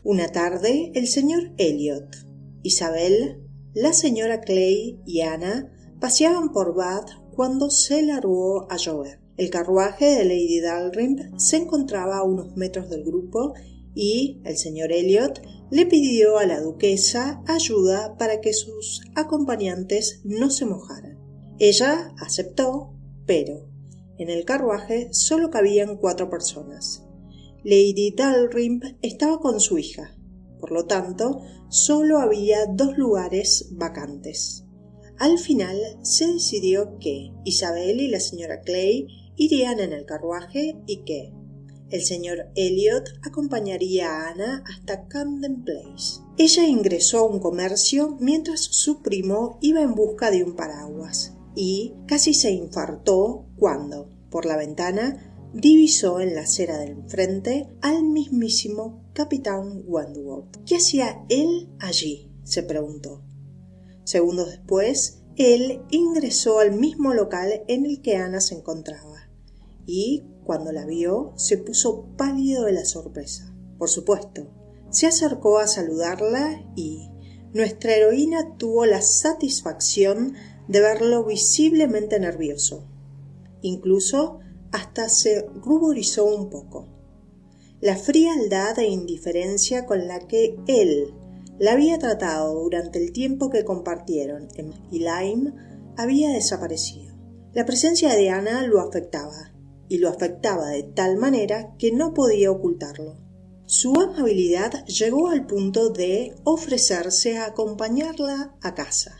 Una tarde, el señor Elliot, Isabel, la señora Clay y Ana paseaban por Bath cuando se largó a llover. El carruaje de Lady Dalrympe se encontraba a unos metros del grupo y el señor Elliot le pidió a la duquesa ayuda para que sus acompañantes no se mojaran. Ella aceptó, pero en el carruaje solo cabían 4 personas. Lady Dalrympe estaba con su hija, por lo tanto, solo había 2 lugares vacantes. Al final se decidió que Isabel y la señora Clay irían en el carruaje y que el señor Elliot acompañaría a Ana hasta Camden Place. Ella ingresó a un comercio mientras su primo iba en busca de un paraguas y casi se infartó cuando, por la ventana, divisó en la acera del enfrente al mismísimo capitán Wentworth. ¿Qué hacía él allí?, se preguntó. Segundos después, él ingresó al mismo local en el que Ana se encontraba y, cuando la vio, se puso pálido de la sorpresa. Por supuesto, se acercó a saludarla y nuestra heroína tuvo la satisfacción de verlo visiblemente nervioso. Incluso hasta se ruborizó un poco. La frialdad e indiferencia con la que él la había tratado durante el tiempo que compartieron en Lyme había desaparecido. La presencia de Ana lo afectaba, y lo afectaba de tal manera que no podía ocultarlo. Su amabilidad llegó al punto de ofrecerse a acompañarla a casa.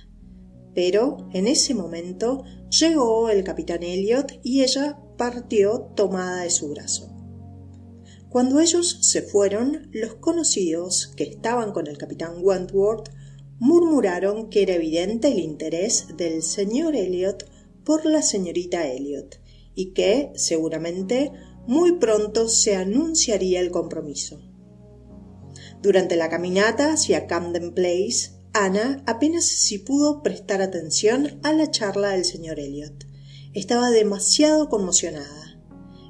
Pero en ese momento llegó el capitán Elliot y ella partió tomada de su brazo. Cuando ellos se fueron, los conocidos que estaban con el capitán Wentworth murmuraron que era evidente el interés del señor Elliot por la señorita Elliot y que, seguramente, muy pronto se anunciaría el compromiso. Durante la caminata hacia Camden Place, Ana apenas si pudo prestar atención a la charla del señor Elliot. Estaba demasiado conmocionada.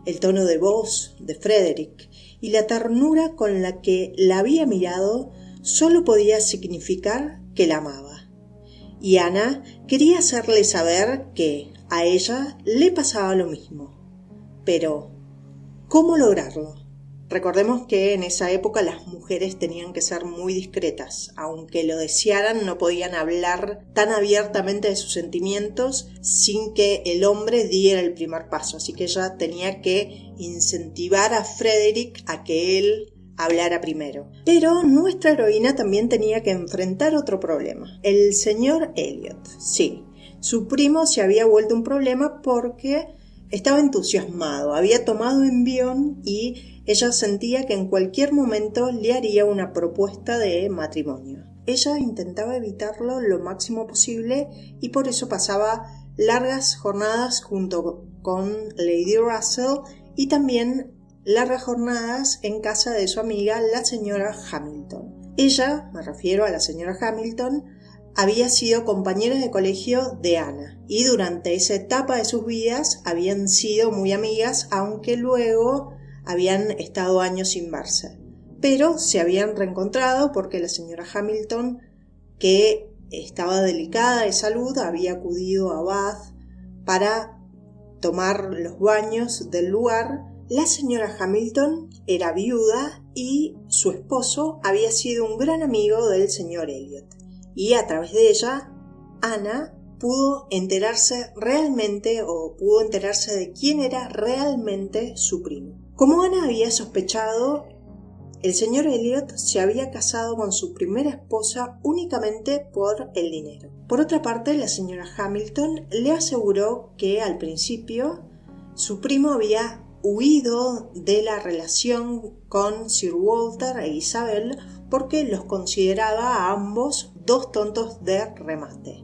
El tono de voz de Frederick y la ternura con la que la había mirado solo podía significar que la amaba. Y Ana quería hacerle saber que a ella le pasaba lo mismo. Pero, ¿cómo lograrlo? Recordemos que en esa época las mujeres tenían que ser muy discretas. Aunque lo desearan, no podían hablar tan abiertamente de sus sentimientos sin que el hombre diera el primer paso. Así que ella tenía que incentivar a Frederick a que él hablara primero. Pero nuestra heroína también tenía que enfrentar otro problema. El señor Elliot. Sí, su primo se había vuelto un problema porque estaba entusiasmado, había tomado envión y ella sentía que en cualquier momento le haría una propuesta de matrimonio. Ella intentaba evitarlo lo máximo posible y por eso pasaba largas jornadas junto con Lady Russell y también largas jornadas en casa de su amiga la señora Hamilton. Ella, me refiero a la señora Hamilton, había sido compañera de colegio de Ana y durante esa etapa de sus vidas habían sido muy amigas, aunque luego habían estado años sin verse. Pero se habían reencontrado porque la señora Hamilton, que estaba delicada de salud, había acudido a Bath para tomar los baños del lugar. La señora Hamilton era viuda y su esposo había sido un gran amigo del señor Elliot. Y a través de ella, Ana pudo enterarse de quién era realmente su primo. Como Ana había sospechado, el señor Elliot se había casado con su primera esposa únicamente por el dinero. Por otra parte, la señora Hamilton le aseguró que al principio su primo había huido de la relación con Sir Walter e Isabel porque los consideraba a ambos 2 tontos de remate.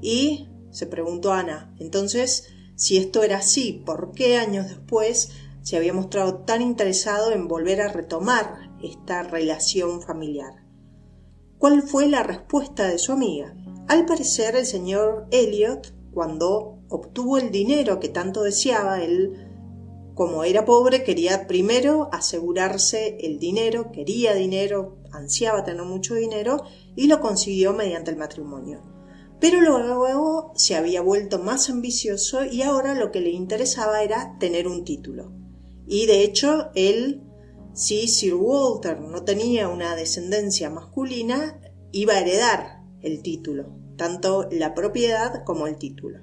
Y se preguntó Ana, entonces, si esto era así, ¿por qué años después se había mostrado tan interesado en volver a retomar esta relación familiar? ¿Cuál fue la respuesta de su amiga? Al parecer, el señor Elliot, cuando obtuvo el dinero que tanto deseaba, él como era pobre, quería primero asegurarse el dinero, quería dinero, ansiaba tener mucho dinero y lo consiguió mediante el matrimonio. Pero luego se había vuelto más ambicioso y ahora lo que le interesaba era tener un título. Y de hecho, si Sir Walter no tenía una descendencia masculina, iba a heredar el título, tanto la propiedad como el título.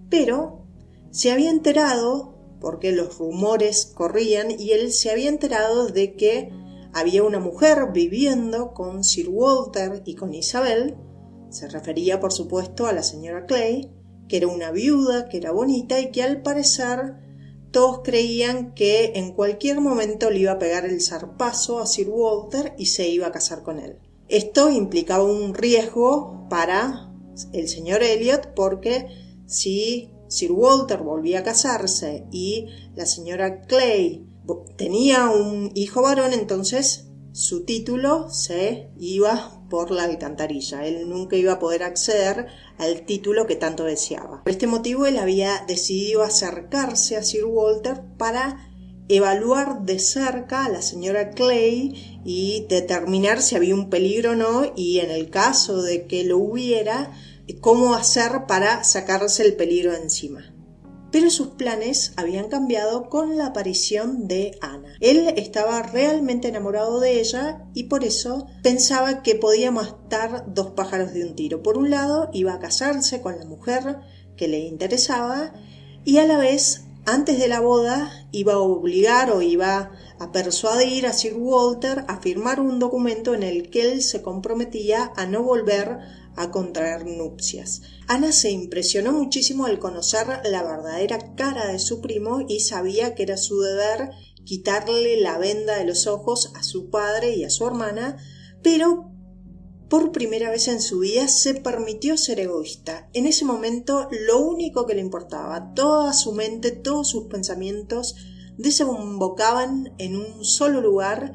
Pero se había enterado, porque los rumores corrían, y él se había enterado de que había una mujer viviendo con Sir Walter y con Isabel. Se refería, por supuesto, a la señora Clay, que era una viuda, que era bonita y que al parecer todos creían que en cualquier momento le iba a pegar el zarpazo a Sir Walter y se iba a casar con él. Esto implicaba un riesgo para el señor Elliot, porque si Sir Walter volvía a casarse y la señora Clay tenía un hijo varón, entonces su título se iba por la alcantarilla. Él nunca iba a poder acceder al título que tanto deseaba. Por este motivo él había decidido acercarse a Sir Walter para evaluar de cerca a la señora Clay y determinar si había un peligro o no, y en el caso de que lo hubiera, cómo hacer para sacarse el peligro de encima. Pero sus planes habían cambiado con la aparición de Ana. Él estaba realmente enamorado de ella y por eso pensaba que podía matar dos pájaros de un tiro. Por un lado, iba a casarse con la mujer que le interesaba y a la vez, antes de la boda, iba a obligar o iba a persuadir a Sir Walter a firmar un documento en el que él se comprometía a no volver a contraer nupcias. Ana se impresionó muchísimo al conocer la verdadera cara de su primo y sabía que era su deber quitarle la venda de los ojos a su padre y a su hermana, pero por primera vez en su vida se permitió ser egoísta. En ese momento lo único que le importaba, toda su mente, todos sus pensamientos desembocaban en un solo lugar,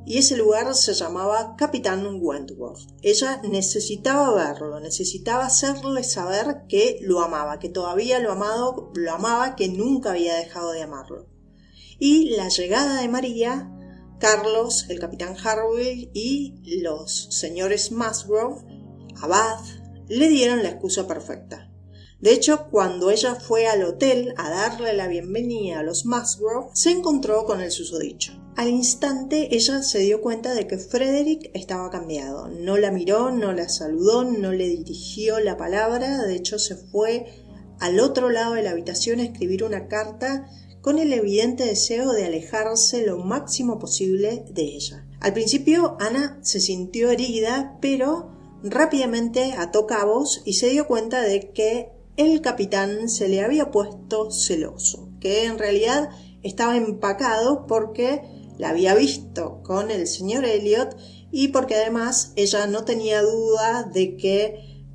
y ese lugar se llamaba Capitán Wentworth. Ella necesitaba verlo, necesitaba hacerle saber que lo amaba, que todavía lo amaba, que nunca había dejado de amarlo. Y la llegada de María, Carlos, el capitán Harville y los señores Musgrove, Abad, le dieron la excusa perfecta. De hecho, cuando ella fue al hotel a darle la bienvenida a los Musgrove, se encontró con el susodicho. Al instante ella se dio cuenta de que Frederick estaba cambiado. No la miró, no la saludó, no le dirigió la palabra. De hecho, se fue al otro lado de la habitación a escribir una carta con el evidente deseo de alejarse lo máximo posible de ella. Al principio Ana se sintió herida, pero rápidamente ató cabos y se dio cuenta de que el capitán se le había puesto celoso, que en realidad estaba empacado porque la había visto con el señor Elliot y porque además ella no tenía duda de que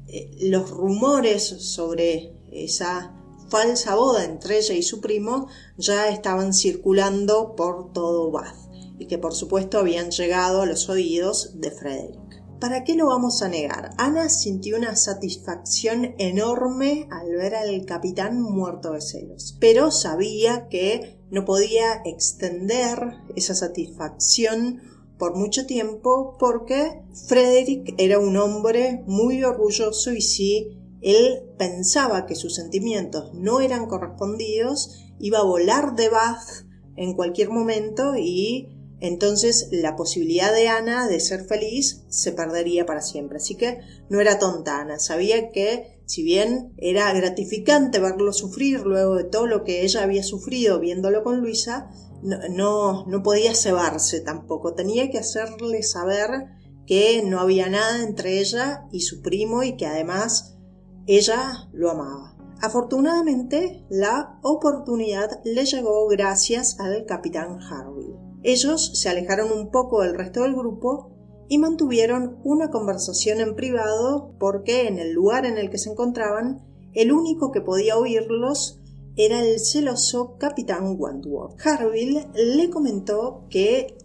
los rumores sobre esa falsa boda entre ella y su primo ya estaban circulando por todo Bath y que por supuesto habían llegado a los oídos de Frederick. ¿Para qué lo vamos a negar? Ana sintió una satisfacción enorme al ver al capitán muerto de celos, pero sabía que no podía extender esa satisfacción por mucho tiempo porque Frederick era un hombre muy orgulloso y si él pensaba que sus sentimientos no eran correspondidos, iba a volar de Bath en cualquier momento y entonces la posibilidad de Ana de ser feliz se perdería para siempre. Así que no era tonta Ana, sabía que si bien era gratificante verlo sufrir luego de todo lo que ella había sufrido viéndolo con Luisa, no podía cebarse tampoco, tenía que hacerle saber que no había nada entre ella y su primo y que además ella lo amaba. Afortunadamente, la oportunidad le llegó gracias al capitán Harville. Ellos se alejaron un poco del resto del grupo y mantuvieron una conversación en privado porque en el lugar en el que se encontraban, el único que podía oírlos era el celoso capitán Wentworth. Harville le comentó que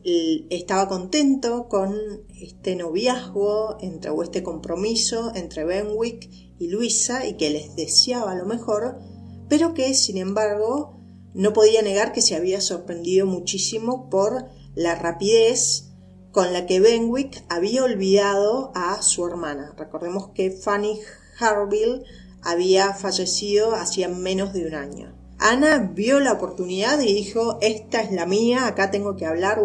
estaba contento con este noviazgo o este compromiso entre Benwick y Luisa y que les deseaba lo mejor, pero que sin embargo no podía negar que se había sorprendido muchísimo por la rapidez con la que Benwick había olvidado a su hermana. Recordemos que Fanny Harville había fallecido hacía menos de un año. Ana vio la oportunidad y dijo: esta es la mía, acá tengo que hablar,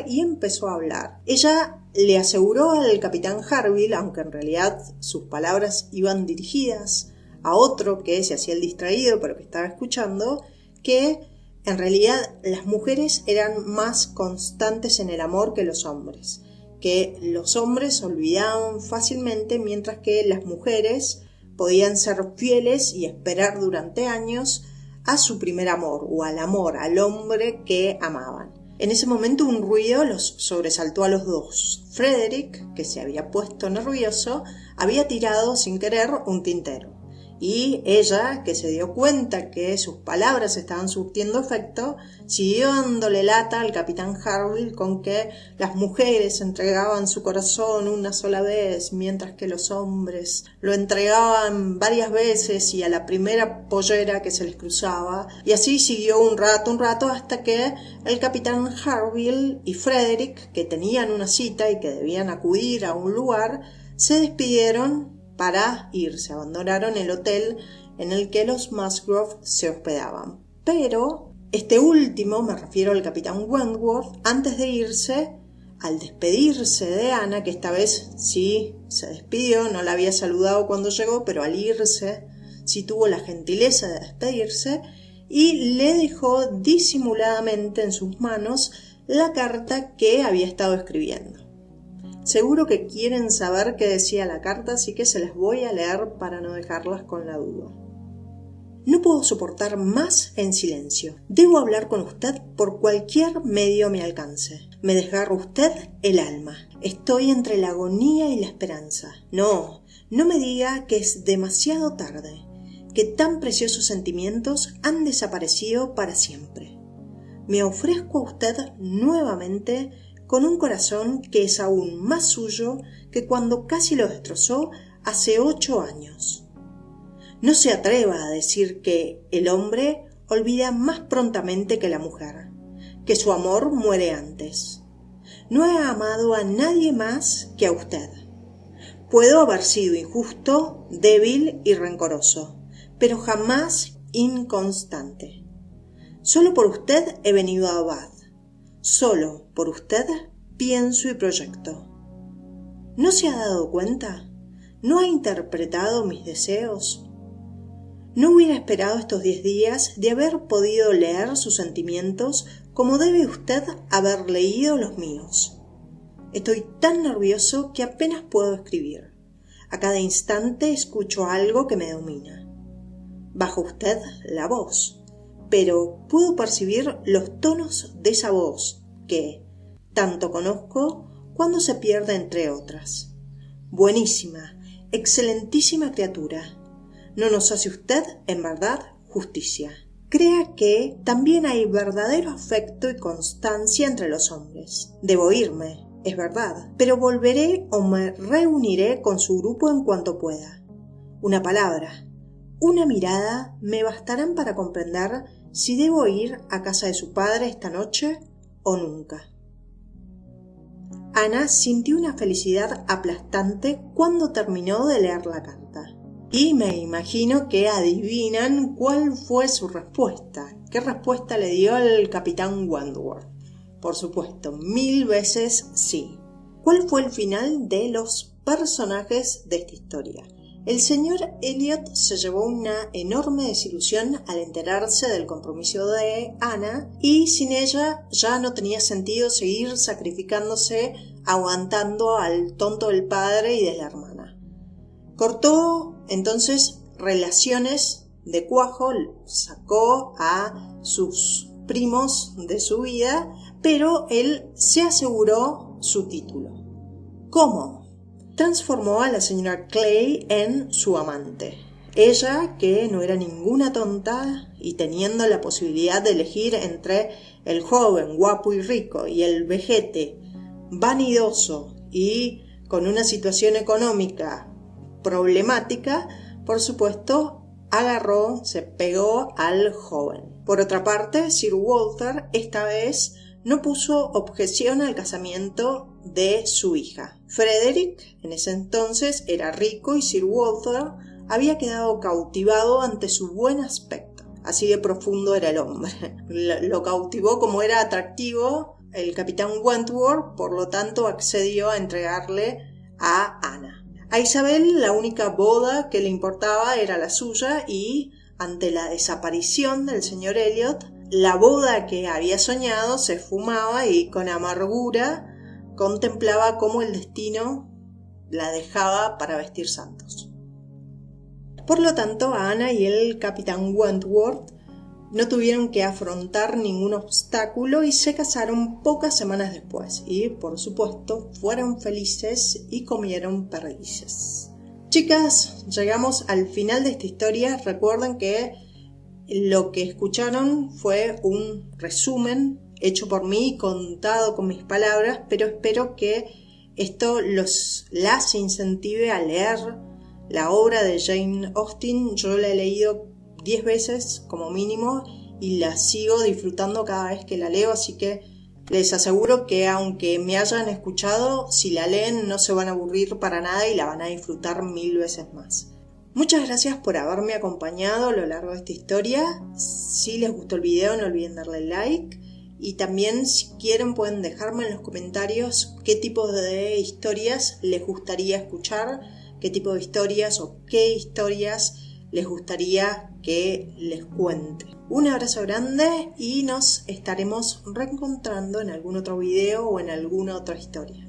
y empezó a hablar. Ella le aseguró al capitán Harville, aunque en realidad sus palabras iban dirigidas a otro que se hacía el distraído pero que estaba escuchando, que en realidad las mujeres eran más constantes en el amor que los hombres, que los hombres olvidaban fácilmente mientras que las mujeres podían ser fieles y esperar durante años a su primer amor o al amor, al hombre que amaban. En ese momento un ruido los sobresaltó a los dos. Frederick, que se había puesto nervioso, había tirado sin querer un tintero. Y ella, que se dio cuenta que sus palabras estaban surtiendo efecto, siguió dándole lata al capitán Harville con que las mujeres entregaban su corazón una sola vez, mientras que los hombres lo entregaban varias veces y a la primera pollera que se les cruzaba. Y así siguió un rato, hasta que el capitán Harville y Frederick, que tenían una cita y que debían acudir a un lugar, se despidieron para irse, abandonaron el hotel en el que los Musgrove se hospedaban. Pero este último, me refiero al capitán Wentworth, antes de irse, al despedirse de Ana, que esta vez sí se despidió, no la había saludado cuando llegó, pero al irse sí tuvo la gentileza de despedirse, y le dejó disimuladamente en sus manos la carta que había estado escribiendo. Seguro que quieren saber qué decía la carta, así que se las voy a leer para no dejarlas con la duda. No puedo soportar más en silencio. Debo hablar con usted por cualquier medio me alcance. Me desgarra usted el alma. Estoy entre la agonía y la esperanza. No me diga que es demasiado tarde, que tan preciosos sentimientos han desaparecido para siempre. Me ofrezco a usted nuevamente con un corazón que es aún más suyo que cuando casi lo destrozó hace 8 años. No se atreva a decir que el hombre olvida más prontamente que la mujer, que su amor muere antes. No he amado a nadie más que a usted. Puedo haber sido injusto, débil y rencoroso, pero jamás inconstante. Solo por usted he venido a Bath. Solo por usted pienso y proyecto. ¿No se ha dado cuenta? ¿No ha interpretado mis deseos? No hubiera esperado estos 10 días de haber podido leer sus sentimientos como debe usted haber leído los míos. Estoy tan nervioso que apenas puedo escribir. A cada instante escucho algo que me domina. Bajo usted la voz, pero puedo percibir los tonos de esa voz que tanto conozco cuando se pierde entre otras. Buenísima, excelentísima criatura. No nos hace usted, en verdad, justicia. Crea que también hay verdadero afecto y constancia entre los hombres. Debo irme, es verdad, pero volveré o me reuniré con su grupo en cuanto pueda. Una palabra, una mirada me bastarán para comprender si debo ir a casa de su padre esta noche o nunca. Ana sintió una felicidad aplastante cuando terminó de leer la carta. Y me imagino que adivinan cuál fue su respuesta. ¿Qué respuesta le dio el capitán Wentworth? Por supuesto, 1000 veces sí. ¿Cuál fue el final de los personajes de esta historia? El señor Elliot se llevó una enorme desilusión al enterarse del compromiso de Ana y sin ella ya no tenía sentido seguir sacrificándose aguantando al tonto del padre y de la hermana. Cortó entonces relaciones de cuajo, sacó a sus primos de su vida, pero él se aseguró su título. ¿Cómo? Transformó a la señora Clay en su amante. Ella, que no era ninguna tonta y teniendo la posibilidad de elegir entre el joven, guapo y rico y el vejete, vanidoso y con una situación económica problemática, por supuesto, se pegó al joven. Por otra parte, Sir Walter esta vez no puso objeción al casamiento de su hija. Frederick en ese entonces era rico y Sir Walter había quedado cautivado ante su buen aspecto. Así de profundo era el hombre. Lo cautivó como era atractivo el capitán Wentworth, por lo tanto accedió a entregarle a Ana. A Isabel la única boda que le importaba era la suya y, ante la desaparición del señor Elliot, la boda que había soñado se esfumaba y con amargura contemplaba cómo el destino la dejaba para vestir santos. Por lo tanto, Ana y el capitán Wentworth no tuvieron que afrontar ningún obstáculo y se casaron pocas semanas después y, por supuesto, fueron felices y comieron perdices. Chicas, llegamos al final de esta historia. Recuerden que lo que escucharon fue un resumen hecho por mí, contado con mis palabras, pero espero que esto las incentive a leer la obra de Jane Austen. Yo la he leído 10 veces como mínimo y la sigo disfrutando cada vez que la leo, así que les aseguro que aunque me hayan escuchado, si la leen no se van a aburrir para nada y la van a disfrutar 1000 veces más. Muchas gracias por haberme acompañado a lo largo de esta historia. Si les gustó el video, no olviden darle like. Y también, si quieren, pueden dejarme en los comentarios qué tipo de historias les gustaría escuchar, qué tipo de historias o qué historias les gustaría que les cuente. Un abrazo grande y nos estaremos reencontrando en algún otro video o en alguna otra historia.